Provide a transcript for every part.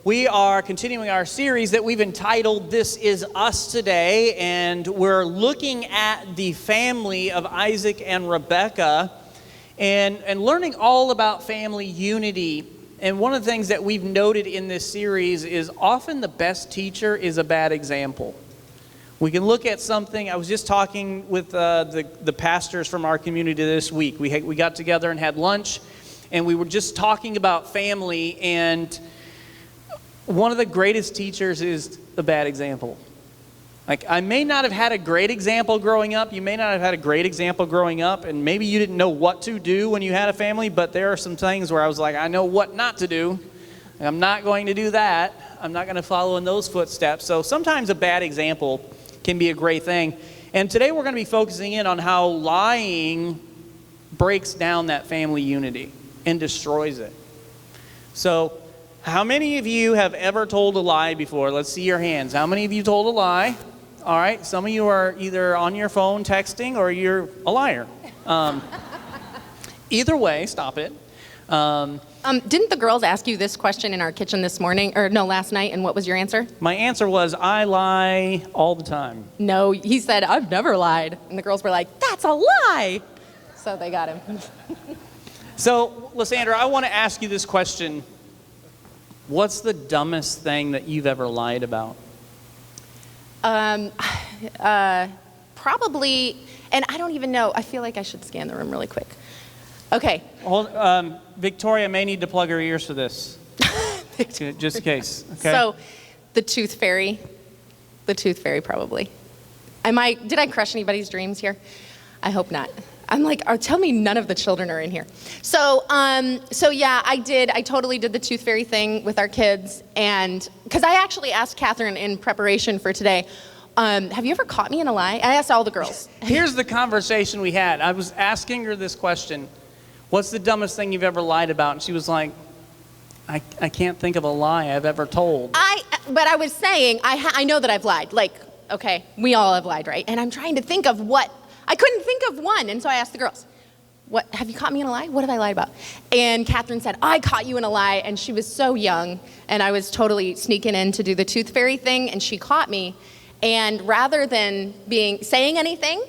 We are continuing our series that we've entitled This Is Us today, and we're looking at the family of Isaac and Rebekah and learning all about family unity. And one of the things that we've noted in this series is often the best teacher is a bad example. We can look at something. I was just talking with the pastors from our community this week. We got together and had lunch, and we were just talking about family, and one of the greatest teachers is a bad example. Like, I may not have had a great example growing up. You may not have had a great example growing up, and maybe you didn't know what to do when you had a family, but there are some things where I was like, I know what not to do. I'm not going to do that. I'm not going to follow in those footsteps. So sometimes a bad example can be a great thing. And today we're going to be focusing in on how lying breaks down that family unity and destroys it. So, how many of you have ever told a lie before? Let's see your hands. How many of you told a lie? All right, some of you are either on your phone texting or you're a liar. Either way, stop it. Didn't the girls ask you this question in our kitchen this morning, or no, last night, and what was your answer? My answer was, I lie all the time. No, he said, I've never lied. And the girls were like, that's a lie. So they got him. So, Lysandra, I want to ask you this question. What's the dumbest thing that you've ever lied about? Probably, and I don't even know. I feel like I should scan the room really quick. Okay. Victoria may need to plug her ears for this, just in case. Okay. So, the tooth fairy probably. Did I crush anybody's dreams here? I hope not. I'm like, tell me none of the children are in here. So yeah, I totally did the tooth fairy thing with our kids, and because I actually asked Catherine in preparation for today, have you ever caught me in a lie? I asked all the girls. Here's the conversation we had. I was asking her this question: what's the dumbest thing you've ever lied about? And she was like, I can't think of a lie I've ever told. But I was saying, I know that I've lied. Like, okay, we all have lied, right? And I'm trying to think of what. I couldn't think of one, and so I asked the girls, "What have you caught me in a lie? What have I lied about?" And Catherine said, "I caught you in a lie," and she was so young, and I was totally sneaking in to do the tooth fairy thing, and she caught me, and rather than saying anything,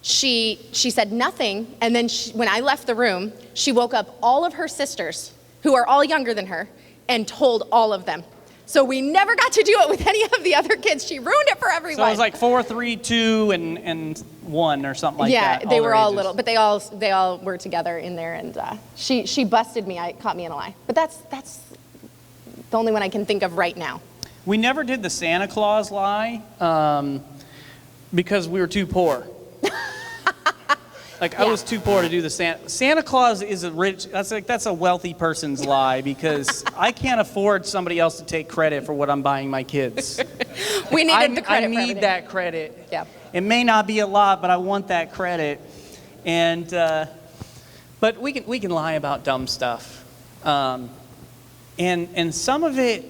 she said nothing, and then when I left the room, she woke up all of her sisters, who are all younger than her, and told all of them. So we never got to do it with any of the other kids. She ruined it for everyone. So it was like 4, 3, 2, and 1 or something like that. Yeah, they were all little, but they all were together in there, and she busted me. Caught me in a lie. But that's the only one I can think of right now. We never did the Santa Claus lie because we were too poor. Like, yeah. I was too poor to do the Santa Claus is that's a wealthy person's lie, because I can't afford somebody else to take credit for what I'm buying my kids. We needed the credit. I need that credit. Yeah. It may not be a lot, but I want that credit. And but we can lie about dumb stuff. And some of it,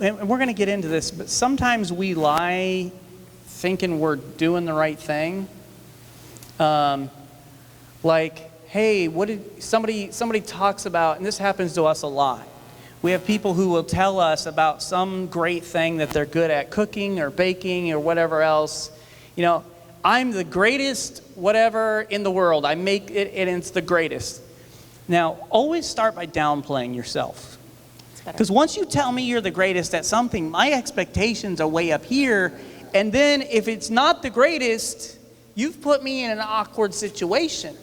and we're going to get into this, but sometimes we lie thinking we're doing the right thing. Like, hey, what did somebody talks about, and this happens to us a lot. We have people who will tell us about some great thing that they're good at, cooking or baking or whatever else. You know, I'm the greatest whatever in the world. I make it and it's the greatest. Now, always start by downplaying yourself. Because once you tell me you're the greatest at something, my expectations are way up here. And then if it's not the greatest, you've put me in an awkward situation.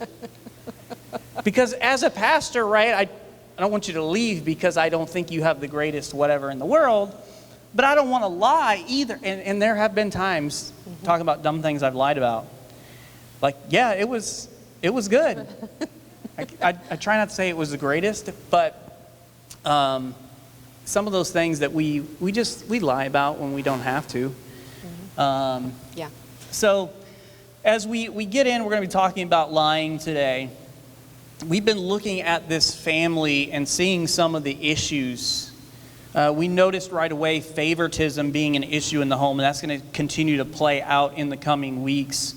Because as a pastor, right, I don't want you to leave because I don't think you have the greatest whatever in the world, but I don't want to lie either. And there have been times, talking about dumb things I've lied about, like, yeah, it was good. I try not to say it was the greatest, but some of those things that we lie about when we don't have to. Yeah. So, as we get in, we're going to be talking about lying today. We've been looking at this family and seeing some of the issues. We noticed right away favoritism being an issue in the home, and that's going to continue to play out in the coming weeks.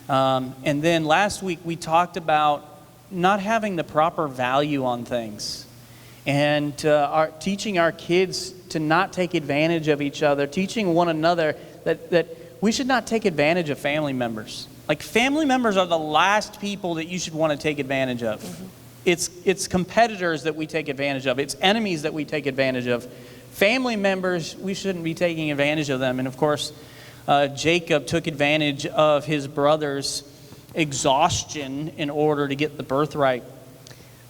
And then last week we talked about not having the proper value on things. and teaching our kids to not take advantage of each other, teaching one another that we should not take advantage of family members. Like, family members are the last people that you should want to take advantage of. Mm-hmm. It's competitors that we take advantage of. It's enemies that we take advantage of. Family members, we shouldn't be taking advantage of them. And of course, Jacob took advantage of his brother's exhaustion in order to get the birthright.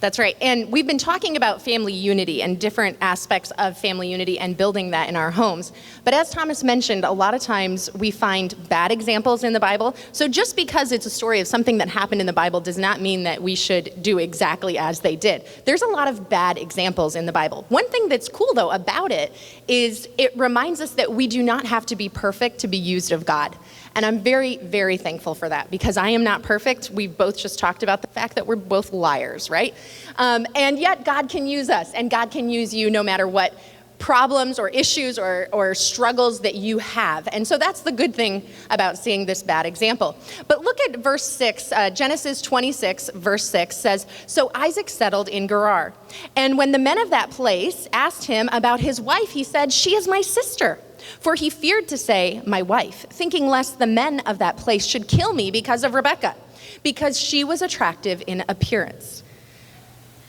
That's right. And we've been talking about family unity and different aspects of family unity and building that in our homes. But as Thomas mentioned, a lot of times we find bad examples in the Bible. So just because it's a story of something that happened in the Bible does not mean that we should do exactly as they did. There's a lot of bad examples in the Bible. One thing that's cool, though, about it is it reminds us that we do not have to be perfect to be used of God. And I'm very, very thankful for that, because I am not perfect. We've both just talked about the fact that we're both liars, right? And yet God can use us, and God can use you no matter what problems or issues or struggles that you have. And so that's the good thing about seeing this bad example. But look at verse 6. Genesis 26, verse 6 says, "So Isaac settled in Gerar. And when the men of that place asked him about his wife, he said, 'She is my sister.' For he feared to say, 'my wife,' thinking lest the men of that place should kill me because of Rebekah, because she was attractive in appearance."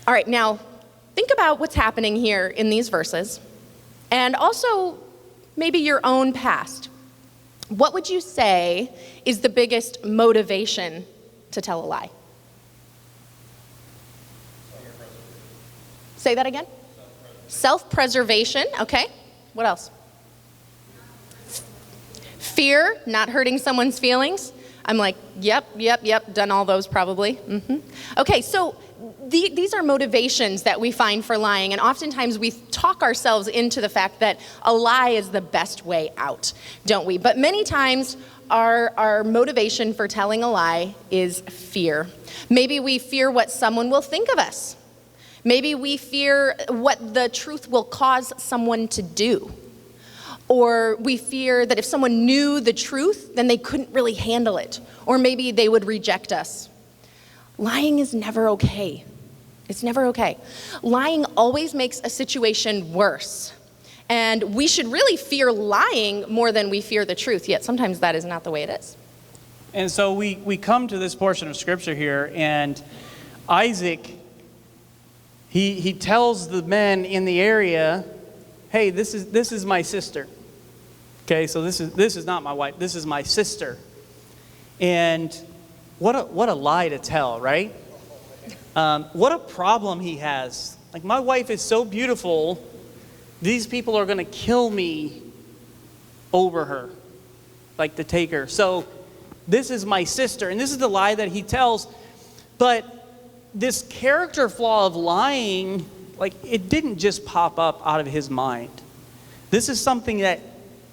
All right, now think about what's happening here in these verses, and also maybe your own past. What would you say is the biggest motivation to tell a lie? Say that again? Self-preservation, okay. What else? Fear, not hurting someone's feelings. I'm like, yep, done all those probably. Mm-hmm. Okay, so these are motivations that we find for lying, and oftentimes we talk ourselves into the fact that a lie is the best way out, don't we? But many times our motivation for telling a lie is fear. Maybe we fear what someone will think of us. Maybe we fear what the truth will cause someone to do. Or we fear that if someone knew the truth, then they couldn't really handle it. Or maybe they would reject us. Lying is never okay. It's never okay. Lying always makes a situation worse. And we should really fear lying more than we fear the truth, yet sometimes that is not the way it is. And so we come to this portion of Scripture here, and Isaac, he tells the men in the area, "Hey, this is my sister." Okay, so this is not my wife. This is my sister. And what a lie to tell, right? What a problem he has. Like, my wife is so beautiful, these people are going to kill me over her, like to take her. So this is my sister, and this is the lie that he tells. But this character flaw of lying, like, it didn't just pop up out of his mind. This is something that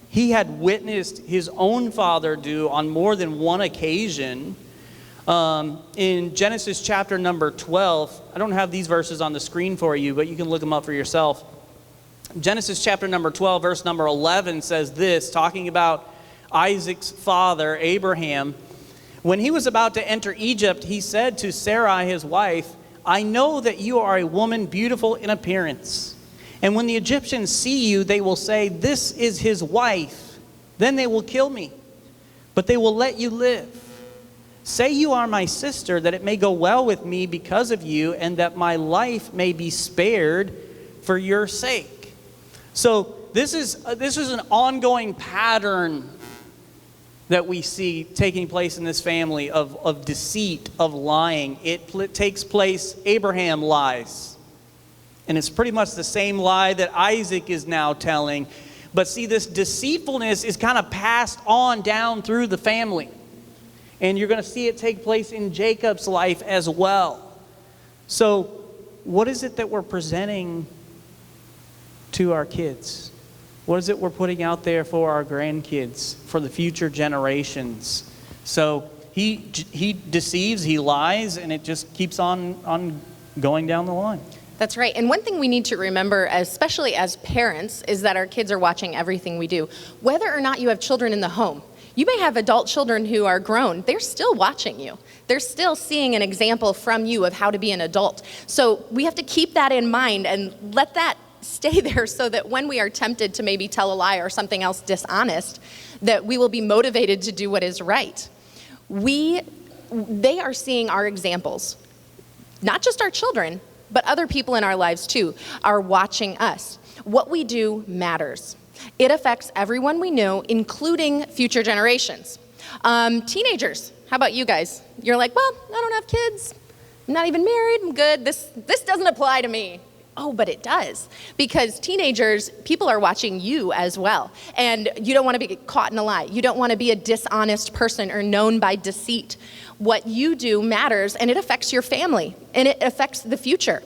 he had witnessed his own father do on more than one occasion. In Genesis chapter number 12, I don't have these verses on the screen for you, but you can look them up for yourself. Genesis chapter number 12, verse number 11 says this, talking about Isaac's father, Abraham. "When he was about to enter Egypt, he said to Sarai, his wife, 'I know that you are a woman beautiful in appearance. And when the Egyptians see you, they will say, "This is his wife." Then they will kill me, but they will let you live. Say you are my sister, that it may go well with me because of you, and that my life may be spared for your sake." So this is an ongoing pattern that we see taking place in this family of deceit, of lying. It takes place, Abraham lies. And it's pretty much the same lie that Isaac is now telling. But see, this deceitfulness is kind of passed on down through the family. And you're going to see it take place in Jacob's life as well. So what is it that we're presenting to our kids? What is it we're putting out there for our grandkids, for the future generations? So he deceives, he lies, and it just keeps on going down the line. That's right. And one thing we need to remember, especially as parents, is that our kids are watching everything we do. Whether or not you have children in the home, You may have adult children who are grown. They're still watching you. They're still seeing an example from you of how to be an adult. So we have to keep that in mind and let that stay there so that when we are tempted to maybe tell a lie or something else dishonest, that we will be motivated to do what is right. They are seeing our examples. Not just our children, but other people in our lives too are watching us. What we do matters. It affects everyone we know, including future generations. Teenagers, how about you guys? You're like, well, I don't have kids. I'm not even married. I'm good. This doesn't apply to me. Oh, but it does. Because teenagers, people are watching you as well. And you don't want to be caught in a lie. You don't want to be a dishonest person or known by deceit. What you do matters, and it affects your family, and it affects the future.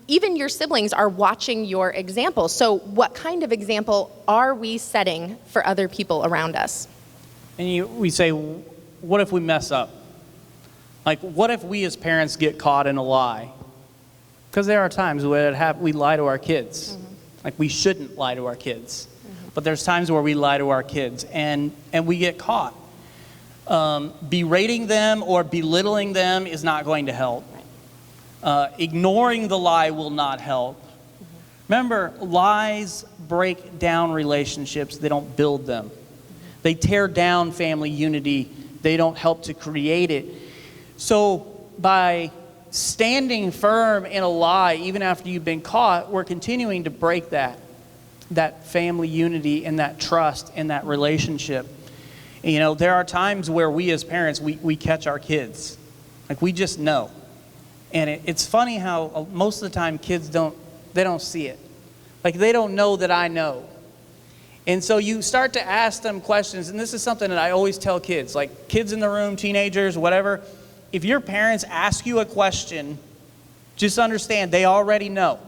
Even your siblings are watching your example. So what kind of example are we setting for other people around us? And we say, what if we mess up? Like, what if we as parents get caught in a lie? Because there are times where we lie to our kids. Mm-hmm. Like, we shouldn't lie to our kids. Mm-hmm. But there's times where we lie to our kids, and we get caught. Berating them or belittling them is not going to help. Ignoring the lie will not help. Mm-hmm. Remember, lies break down relationships. They don't build them. Mm-hmm. They tear down family unity. They don't help to create it. So by standing firm in a lie, even after you've been caught, we're continuing to break that family unity and that trust and that relationship. You know, there are times where we as parents, we catch our kids. Like, we just know. And it's funny how most of the time kids don't see it. Like, they don't know that I know. And so you start to ask them questions, and this is something that I always tell kids, like kids in the room, teenagers, whatever. If your parents ask you a question, just understand they already know.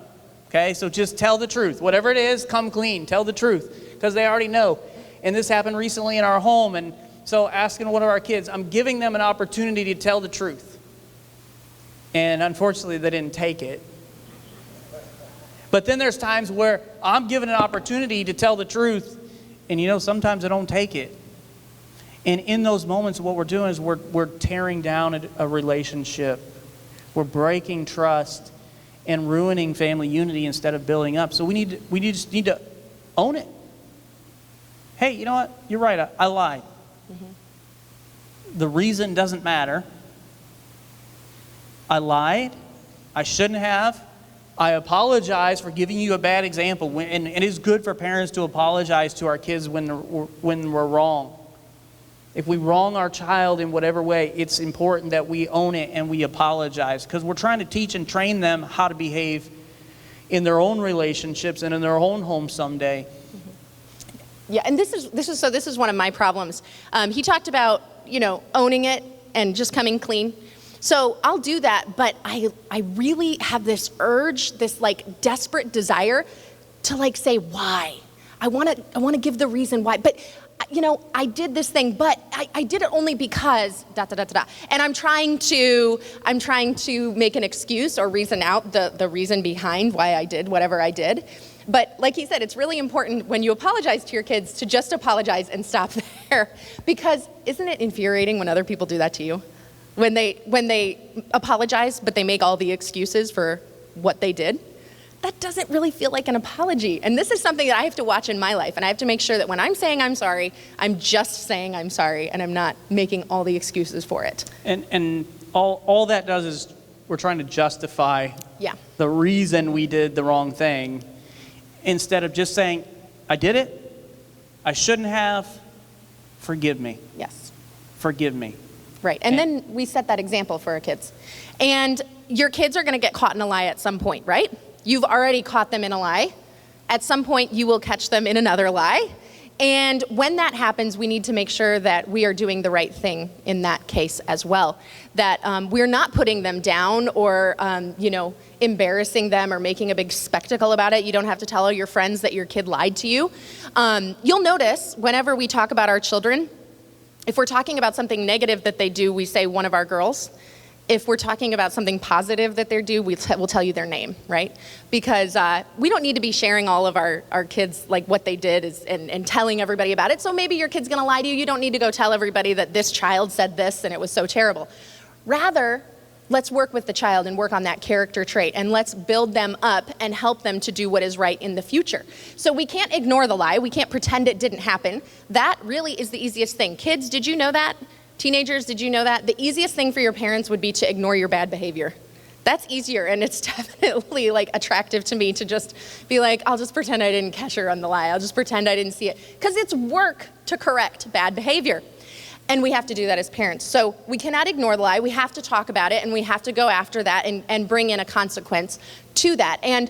Okay, so just tell the truth. Whatever it is, come clean, tell the truth, because they already know. And this happened recently in our home, and so asking one of our kids, I'm giving them an opportunity to tell the truth. And unfortunately, they didn't take it. But then there's times where I'm given an opportunity to tell the truth, and you know, sometimes I don't take it. And in those moments, what we're doing is we're tearing down a relationship. We're breaking trust and ruining family unity instead of building up. So we just need to own it. Hey, you know what? You're right. I lied. Mm-hmm. The reason doesn't matter. I lied. I shouldn't have. I apologize for giving you a bad example. And it is good for parents to apologize to our kids when we're wrong. If we wrong our child in whatever way, it's important that we own it and we apologize, because we're trying to teach and train them how to behave in their own relationships and in their own home someday. Mm-hmm. Yeah, and this is one of my problems. He talked about, owning it and just coming clean. So I'll do that, but I really have this urge, this like desperate desire to like say why. I want to give the reason why. But I did this thing, but I did it only because and I'm trying to make an excuse or reason out the reason behind why I did whatever I did. But like he said, it's really important when you apologize to your kids to just apologize and stop there, because isn't it infuriating when other people do that to you? When they apologize, but they make all the excuses for what they did? That doesn't really feel like an apology. And this is something that I have to watch in my life. And I have to make sure that when I'm saying I'm sorry, I'm just saying I'm sorry, and I'm not making all the excuses for it. And all that does is we're trying to justify the reason we did the wrong thing, instead of just saying, I did it, I shouldn't have, forgive me. Yes. Forgive me. Right, and then we set that example for our kids. And your kids are going to get caught in a lie at some point, right? You've already caught them in a lie. At some point, you will catch them in another lie. And when that happens, we need to make sure that we are doing the right thing in that case as well. That we're not putting them down or, embarrassing them or making a big spectacle about it. You don't have to tell all your friends that your kid lied to you. You'll notice whenever we talk about our children, if we're talking about something negative that they do, we say one of our girls. If we're talking about something positive that they're due, we'll tell you their name, right? Because we don't need to be sharing all of our kids, like what they did and telling everybody about it. So maybe your kid's gonna lie to you. You don't need to go tell everybody that this child said this and it was so terrible. Rather, let's work with the child and work on that character trait, and let's build them up and help them to do what is right in the future. So we can't ignore the lie. We can't pretend it didn't happen. That really is the easiest thing. Kids, did you know that? Teenagers, did you know that? The easiest thing for your parents would be to ignore your bad behavior. That's easier, and it's definitely like attractive to me to just be like, I'll just pretend I didn't catch her on the lie. I'll just pretend I didn't see it. Because it's work to correct bad behavior. And we have to do that as parents. So we cannot ignore the lie. We have to talk about it, and we have to go after that and bring in a consequence to that. And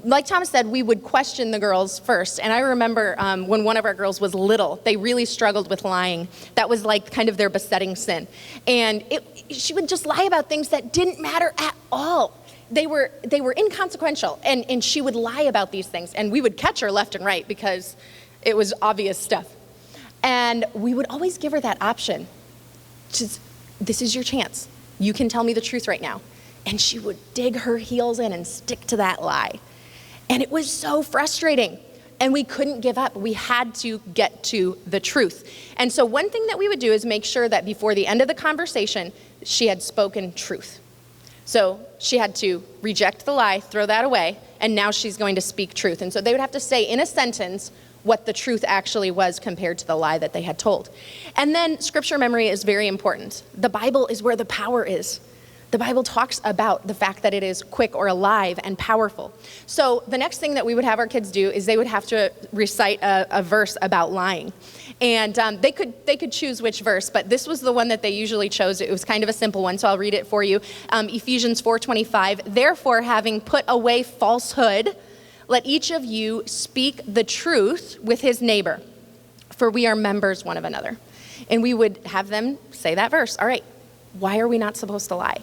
like Thomas said, we would question the girls first. And I remember when one of our girls was little, they really struggled with lying. That was like kind of their besetting sin. And she would just lie about things that didn't matter at all. They were inconsequential, and she would lie about these things. And we would catch her left and right because it was obvious stuff. And we would always give her that option. Just, this is your chance. You can tell me the truth right now. And she would dig her heels in and stick to that lie. And it was so frustrating. And we couldn't give up. We had to get to the truth. And so one thing that we would do is make sure that before the end of the conversation, she had spoken truth. So she had to reject the lie, throw that away, and now she's going to speak truth. And so they would have to say in a sentence what the truth actually was compared to the lie that they had told. And then scripture memory is very important. The Bible is where the power is. The Bible talks about the fact that it is quick or alive and powerful. So the next thing that we would have our kids do is they would have to recite a verse about lying. And they could choose which verse, but this was the one that they usually chose. It was kind of a simple one, so I'll read it for you. Ephesians 4:25, therefore having put away falsehood, let each of you speak the truth with his neighbor, for we are members one of another. And we would have them say that verse. All right, why are we not supposed to lie?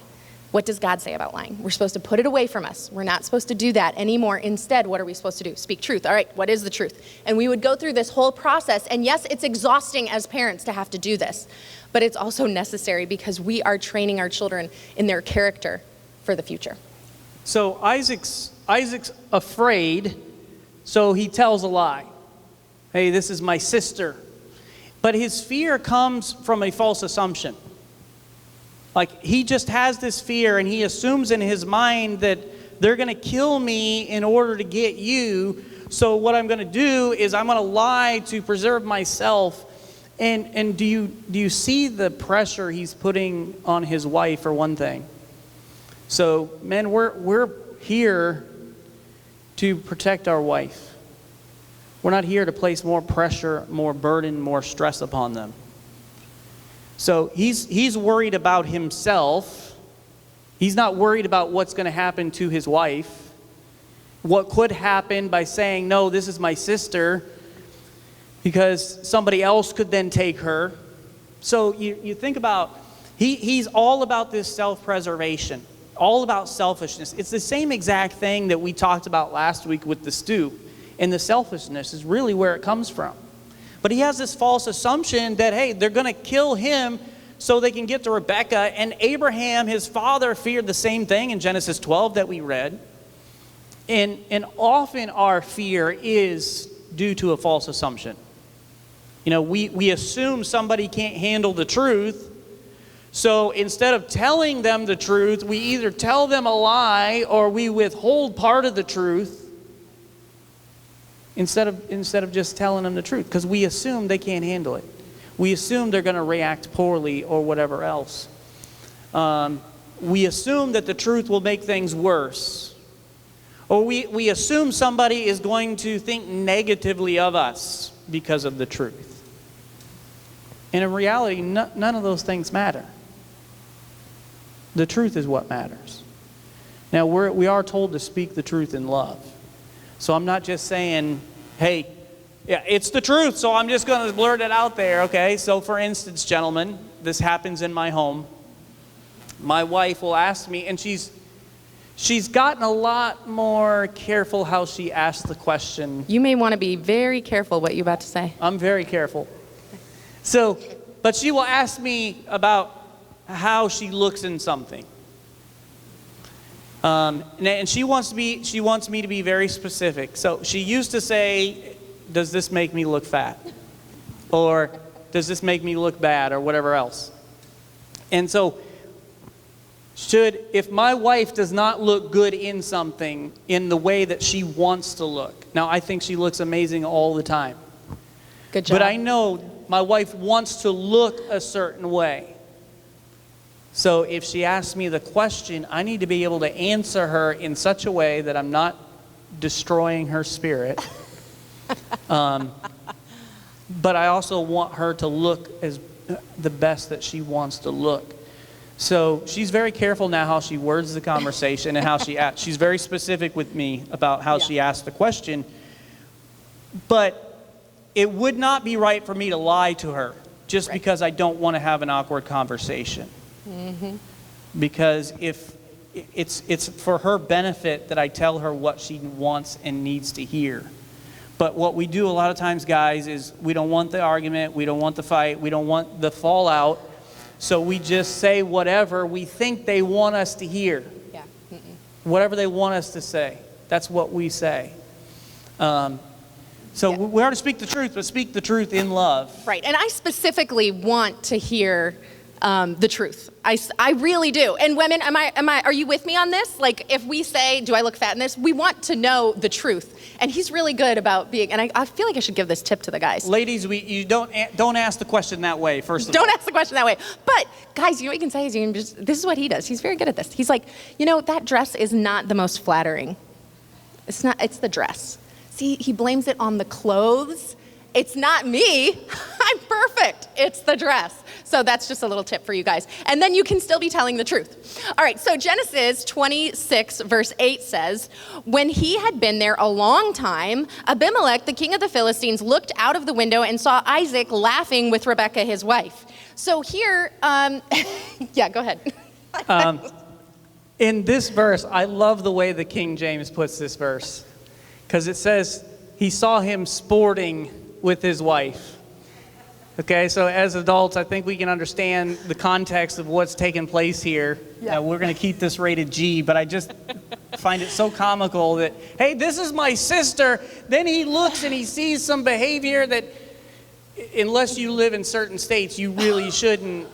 What does God say about lying? We're supposed to put it away from us. We're not supposed to do that anymore. Instead, what are we supposed to do? Speak truth. All right, what is the truth? And we would go through this whole process. And yes, it's exhausting as parents to have to do this, but it's also necessary because we are training our children in their character for the future. So Isaac's afraid, so he tells a lie. Hey, this is my sister. But his fear comes from a false assumption. Like, he just has this fear, and he assumes in his mind that they're going to kill me in order to get you. So what I'm going to do is I'm going to lie to preserve myself. And do you see the pressure he's putting on his wife, for one thing? So, men, we're here to protect our wife. We're not here to place more pressure, more burden, more stress upon them. So he's worried about himself. He's not worried about what's going to happen to his wife. What could happen by saying, no, this is my sister, because somebody else could then take her. So you think about, he's all about this self-preservation, all about selfishness. It's the same exact thing that we talked about last week with the stew. And the selfishness is really where it comes from. But he has this false assumption that, hey, they're going to kill him so they can get to Rebekah. And Abraham, his father, feared the same thing in Genesis 12 that we read. And often our fear is due to a false assumption. You know, we assume somebody can't handle the truth. So instead of telling them the truth, we either tell them a lie or we withhold part of the truth. Instead of just telling them the truth, because we assume they can't handle it. We assume they're going to react poorly or whatever else. We assume that the truth will make things worse. Or we assume somebody is going to think negatively of us because of the truth. And in reality, none of those things matter. The truth is what matters. Now, we are told to speak the truth in love. So I'm not just saying, hey, yeah, it's the truth, so I'm just going to blurt it out there, okay? So for instance, gentlemen, this happens in my home. My wife will ask me, and she's gotten a lot more careful how she asks the question. You may want to be very careful what you're about to say. I'm very careful. So, but she will ask me about how she looks in something. And she wants me to be very specific. So she used to say, does this make me look fat? Or does this make me look bad, or whatever else? And so if my wife does not look good in something in the way that she wants to look, now I think she looks amazing all the time. Good job. But I know my wife wants to look a certain way. So if she asks me the question, I need to be able to answer her in such a way that I'm not destroying her spirit. But I also want her to look as the best that she wants to look. So she's very careful now how she words the conversation and how she asks. She's very specific with me about how she asks the question. But it would not be right for me to lie to her just because I don't want to have an awkward conversation. Mm-hmm. Because if it's for her benefit that I tell her what she wants and needs to hear. But what we do a lot of times, guys, is we don't want the argument, we don't want the fight, we don't want the fallout, so we just say whatever we think they want us to hear. Yeah. Whatever they want us to say, that's what we say. We are to speak the truth, but speak the truth in love. Right, and I specifically want to hear the truth. I really do. And women, are you with me on this? Like, if we say, do I look fat in this? We want to know the truth. And he's really good about being, and I feel like I should give this tip to the guys. Ladies, you don't ask the question that way, first of all. Don't ask the question that way. But, guys, you know what you can say is, this is what he does. He's very good at this. He's like, that dress is not the most flattering. It's the dress. See, he blames it on the clothes. It's not me. I'm perfect. It's the dress. So that's just a little tip for you guys. And then you can still be telling the truth. All right, so Genesis 26, verse 8 says, when he had been there a long time, Abimelech, the king of the Philistines, looked out of the window and saw Isaac laughing with Rebekah, his wife. So here, yeah, go ahead. In this verse, I love the way the King James puts this verse. Because it says, he saw him sporting with his wife. Okay, so as adults, I think we can understand the context of what's taking place here. Yeah. We're going to keep this rated G, but I just find it so comical that, hey, this is my sister. Then he looks and he sees some behavior that, unless you live in certain states, you really shouldn't,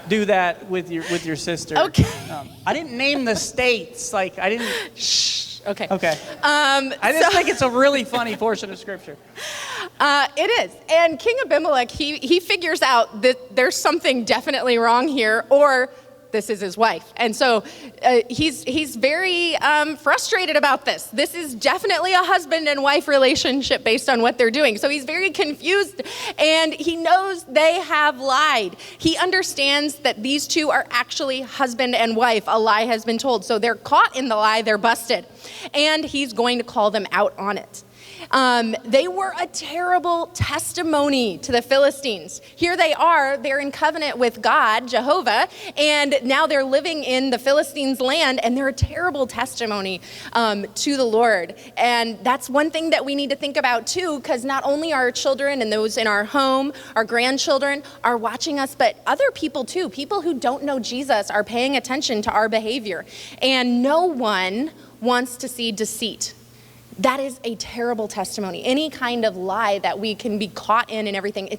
do that with your sister. Okay. I didn't name the states. I didn't. Shh. Okay. Okay. I just think it's a really funny portion of Scripture. It is. And King Abimelech, he figures out that there's something definitely wrong here, or this is his wife. And so he's very frustrated about this. This is definitely a husband and wife relationship based on what they're doing. So he's very confused, and he knows they have lied. He understands that these two are actually husband and wife. A lie has been told. So they're caught in the lie. They're busted. And he's going to call them out on it. They were a terrible testimony to the Philistines. Here they are, they're in covenant with God, Jehovah, and now they're living in the Philistines' land, and they're a terrible testimony to the Lord. And that's one thing that we need to think about too, because not only our children and those in our home, our grandchildren are watching us, but other people too. People who don't know Jesus are paying attention to our behavior. And no one wants to see deceit. That is a terrible testimony. Any kind of lie that we can be caught in and everything,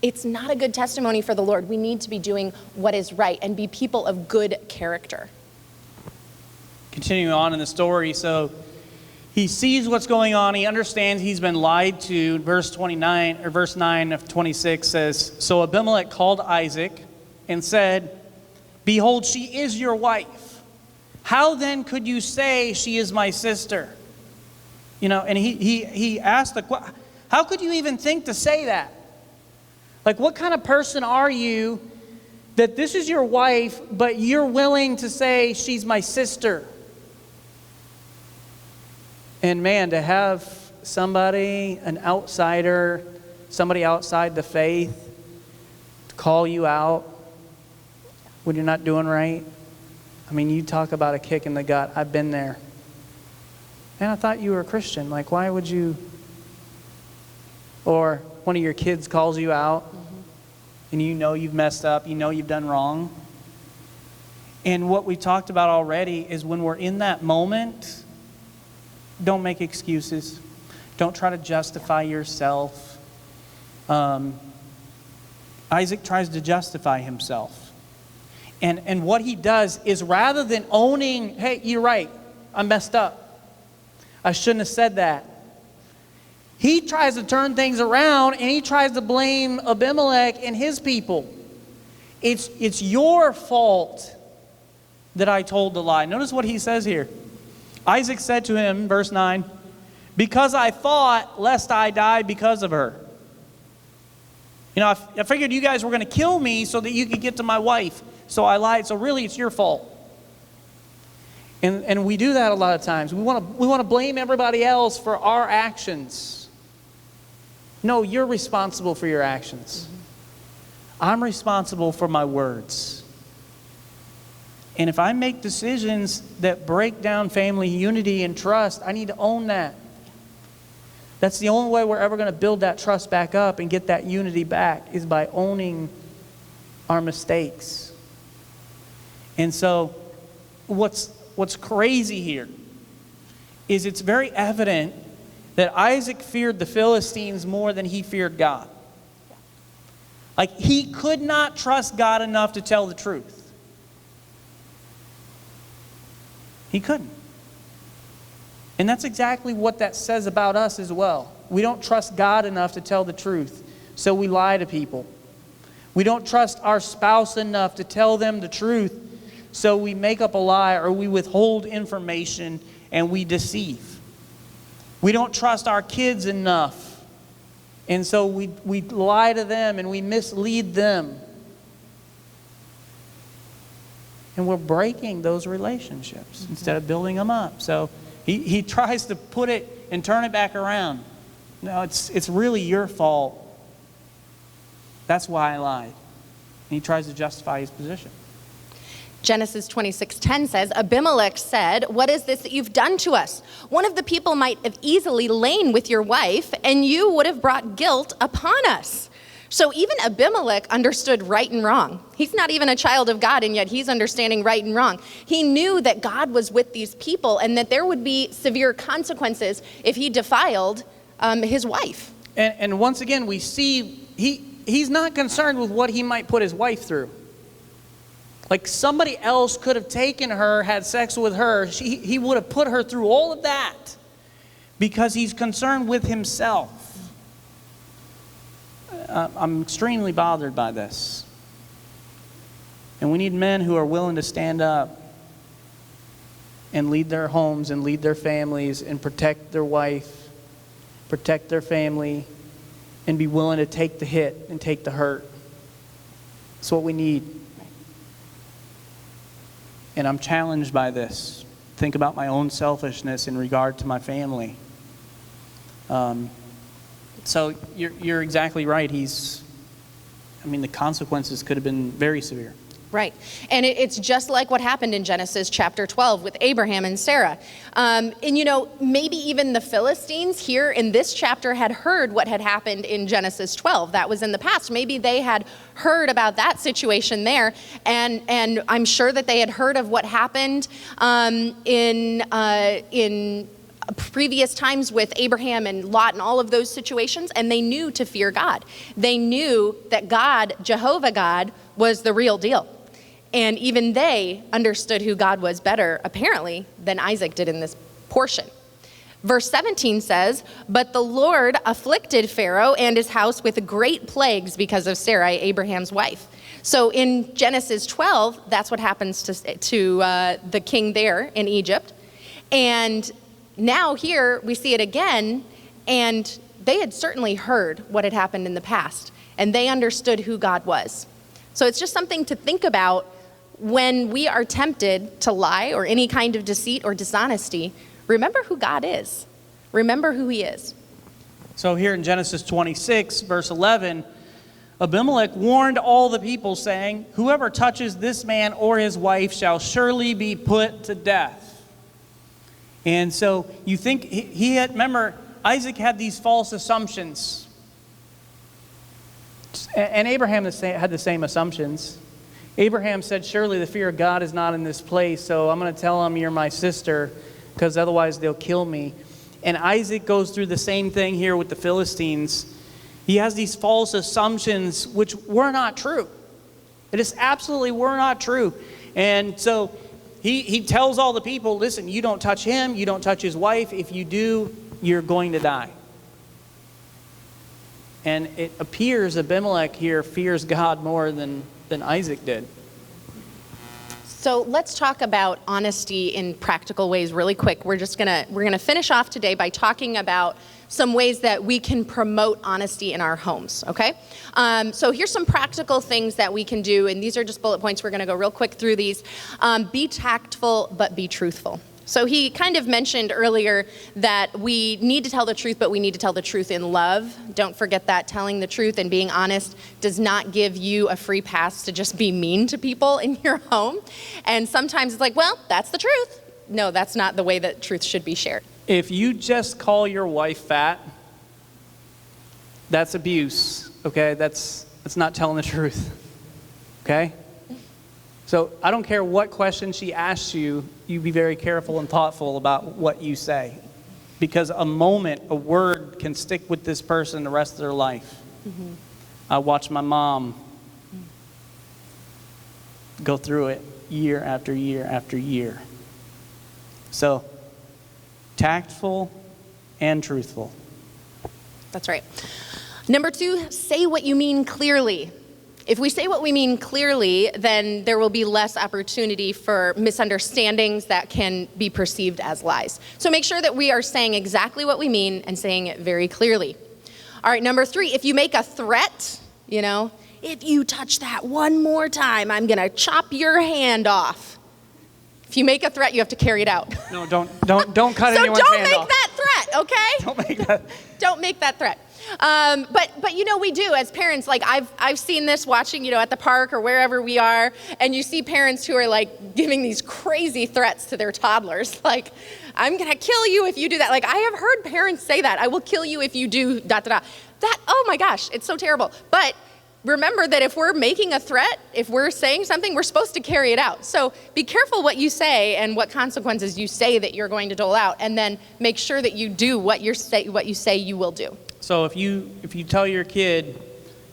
it's not a good testimony for the Lord. We need to be doing what is right and be people of good character. Continuing on in the story, so he sees what's going on. He understands he's been lied to. Verse 9 of 26 says, so Abimelech called Isaac and said, behold, she is your wife. How then could you say she is my sister? And he asked how could you even think to say that? What kind of person are you that this is your wife, but you're willing to say she's my sister? And man, to have somebody, an outsider, somebody outside the faith, to call you out when you're not doing right. I mean, you talk about a kick in the gut. I've been there. Man, I thought you were a Christian. Why would you? Or one of your kids calls you out, and you know you've messed up, you know you've done wrong, And what we talked about already is when we're in that moment, don't make excuses. Don't try to justify yourself. Isaac tries to justify himself. And what he does is, rather than owning, hey, you're right, I messed up, I shouldn't have said that, he tries to turn things around and he tries to blame Abimelech and his people. It's your fault that I told the lie. Notice what he says here. Isaac said to him, verse 9, because I thought lest I die because of her. You know, I figured you guys were going to kill me so that you could get to my wife. So I lied. So really it's your fault. And we do that a lot of times. We want to blame everybody else for our actions. No, you're responsible for your actions. I'm responsible for my words. And if I make decisions that break down family unity and trust, I need to own that. That's the only way we're ever going to build that trust back up and get that unity back, is by owning our mistakes. And so what's crazy here is it's very evident that Isaac feared the Philistines more than he feared God. Like, he could not trust God enough to tell the truth. He couldn't. And that's exactly what that says about us as well. We don't trust God enough to tell the truth, so we lie to people. We don't trust our spouse enough to tell them the truth, so we make up a lie or we withhold information and we deceive. We don't trust our kids enough, and so we lie to them and we mislead them. And we're breaking those relationships instead of building them up. So he tries to put it and turn it back around. No, it's really your fault. That's why I lied. And he tries to justify his position. Genesis 26:10 says, Abimelech said, what is this that you've done to us? One of the people might have easily lain with your wife, and you would have brought guilt upon us. So even Abimelech understood right and wrong. He's not even a child of God, and yet he's understanding right and wrong. He knew that God was with these people and that there would be severe consequences if he defiled his wife. And once again, we see he's not concerned with what he might put his wife through. Like, somebody else could have taken her, had sex with her. He would have put her through all of that because he's concerned with himself. I'm extremely bothered by this. And we need men who are willing to stand up and lead their homes and lead their families and protect their wife, protect their family, and be willing to take the hit and take the hurt. That's what we need. And I'm challenged by this. Think about my own selfishness in regard to my family. So you're exactly right. The consequences could have been very severe. Right. And it's just like what happened in Genesis chapter 12 with Abraham and Sarah. And maybe even the Philistines here in this chapter had heard what had happened in Genesis 12. That was in the past. Maybe they had heard about that situation there. And I'm sure that they had heard of what happened in previous times with Abraham and Lot and all of those situations. And they knew to fear God. They knew that God, Jehovah God, was the real deal. And even they understood who God was better, apparently, than Isaac did in this portion. Verse 17 says, but the Lord afflicted Pharaoh and his house with great plagues because of Sarai, Abraham's wife. So in Genesis 12, that's what happens to the king there in Egypt. And now here we see it again, and they had certainly heard what had happened in the past, and they understood who God was. So it's just something to think about when we are tempted to lie or any kind of deceit or dishonesty. Remember who God is. Remember who he is. So here in Genesis 26, verse 11, Abimelech warned all the people, saying, whoever touches this man or his wife shall surely be put to death. And so you think remember, Isaac had these false assumptions. And Abraham had the same assumptions. Abraham said, surely the fear of God is not in this place, so I'm going to tell them you're my sister, because otherwise they'll kill me. And Isaac goes through the same thing here with the Philistines. He has these false assumptions which were not true. It is absolutely were not true. And so he tells all the people, listen, you don't touch him, you don't touch his wife. If you do, you're going to die. And it appears Abimelech here fears God more than Isaac did. So let's talk about honesty in practical ways really quick. We're gonna finish off today by talking about some ways that we can promote honesty in our homes, okay? So here's some practical things that we can do, and these are just bullet points. We're gonna go real quick through these. Be tactful, but be truthful. So he kind of mentioned earlier that we need to tell the truth, but we need to tell the truth in love. Don't forget that telling the truth and being honest does not give you a free pass to just be mean to people in your home. And sometimes it's like, well, that's the truth. No, that's not the way that truth should be shared. If you just call your wife fat, that's abuse, okay? That's not telling the truth, okay? So I don't care what question she asks you, you be very careful and thoughtful about what you say. Because a word can stick with this person the rest of their life. Mm-hmm. I watched my mom go through it year after year after year. So, tactful and truthful. That's right. Number 2, say what you mean clearly. If we say what we mean clearly, then there will be less opportunity for misunderstandings that can be perceived as lies. So make sure that we are saying exactly what we mean and saying it very clearly. All right, number 3, if you make a threat, if you touch that one more time, I'm going to chop your hand off. If you make a threat, you have to carry it out. No, don't cut anyone's hand off. So don't make that threat, okay? Don't make that. Don't make that threat. But we do as parents. Like I've seen this watching, at the park or wherever we are, and you see parents who are like giving these crazy threats to their toddlers, like I'm gonna kill you if you do that. Like I have heard parents say that. I will kill you if you do . That, oh my gosh, it's so terrible. But remember that if we're making a threat, if we're saying something, we're supposed to carry it out. So be careful what you say and what consequences you say that you're going to dole out, and then make sure that you do what you say you will do. So if you tell your kid,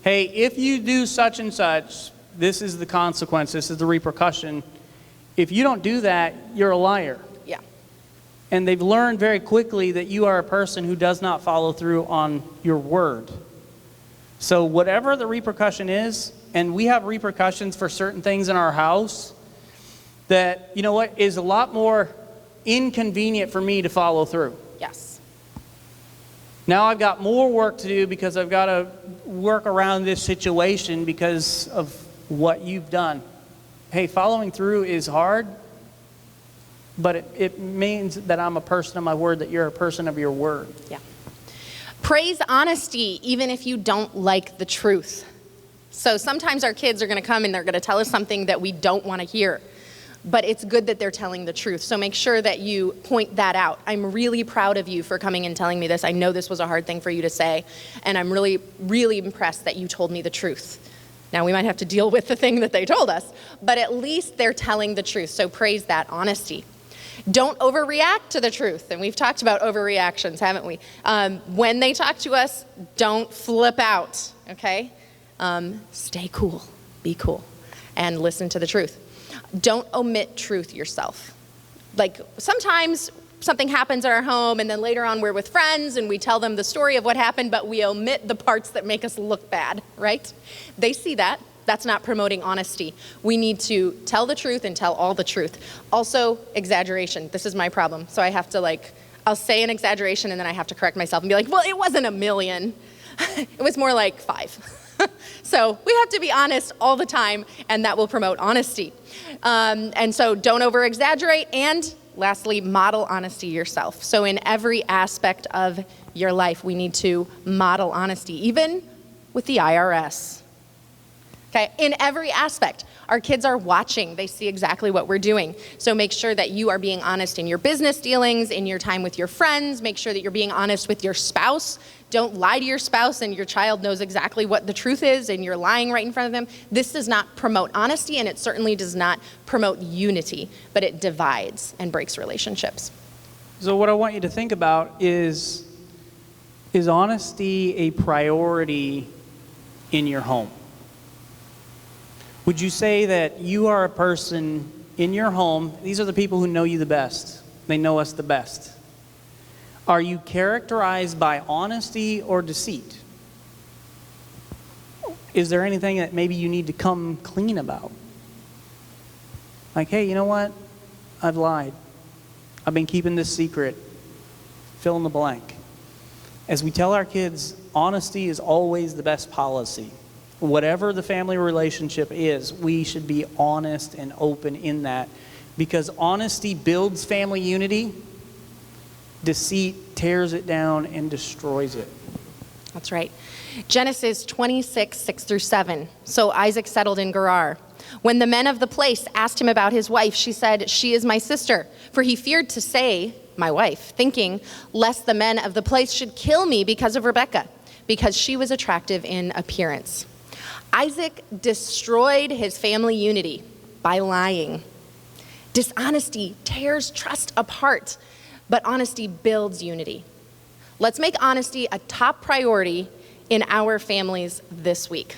hey, if you do such and such, this is the consequence, this is the repercussion. If you don't do that, you're a liar. Yeah. And they've learned very quickly that you are a person who does not follow through on your word. So whatever the repercussion is, and we have repercussions for certain things in our house that, is a lot more inconvenient for me to follow through. Yes. Now I've got more work to do because I've got to work around this situation because of what you've done. Hey, following through is hard, but it means that I'm a person of my word, that you're a person of your word. Yeah. Praise honesty, even if you don't like the truth. So sometimes our kids are going to come and they're going to tell us something that we don't want to hear. But it's good that they're telling the truth. So make sure that you point that out. I'm really proud of you for coming and telling me this. I know this was a hard thing for you to say. And I'm really, really impressed that you told me the truth. Now, we might have to deal with the thing that they told us. But at least they're telling the truth. So praise that honesty. Don't overreact to the truth. And we've talked about overreactions, haven't we? When they talk to us, don't flip out, okay? Stay cool. Be cool. And listen to the truth. Don't omit truth yourself. Like sometimes something happens at our home and then later on we're with friends and we tell them the story of what happened, but we omit the parts that make us look bad, right? They see that. That's not promoting honesty. We need to tell the truth and tell all the truth. Also, exaggeration. This is my problem. So I have to I'll say an exaggeration and then I have to correct myself and be like, well, it wasn't 1 million. It was more like 5. So we have to be honest all the time, and that will promote honesty. And so don't over-exaggerate, and lastly, model honesty yourself. So in every aspect of your life, we need to model honesty, even with the IRS. Okay, in every aspect. Our kids are watching. They see exactly what we're doing. So make sure that you are being honest in your business dealings, in your time with your friends. Make sure that you're being honest with your spouse. Don't lie to your spouse and your child knows exactly what the truth is and you're lying right in front of them. This does not promote honesty, and it certainly does not promote unity, but it divides and breaks relationships. So what I want you to think about is honesty a priority in your home? Would you say that you are a person in your home, these are the people who know you the best, they know us the best. Are you characterized by honesty or deceit? Is there anything that maybe you need to come clean about? Like, hey, you know what? I've lied. I've been keeping this secret. Fill in the blank. As we tell our kids, honesty is always the best policy. Whatever the family relationship is, we should be honest and open in that, because honesty builds family unity. Deceit tears it down and destroys it. That's right. Genesis 26, 6 through 7. So Isaac settled in Gerar. When the men of the place asked him about his wife, she said, "She is my sister." For he feared to say, "my wife," thinking, lest the men of the place should kill me because of Rebekah, because she was attractive in appearance. Isaac destroyed his family unity by lying. Dishonesty tears trust apart, but honesty builds unity. Let's make honesty a top priority in our families this week.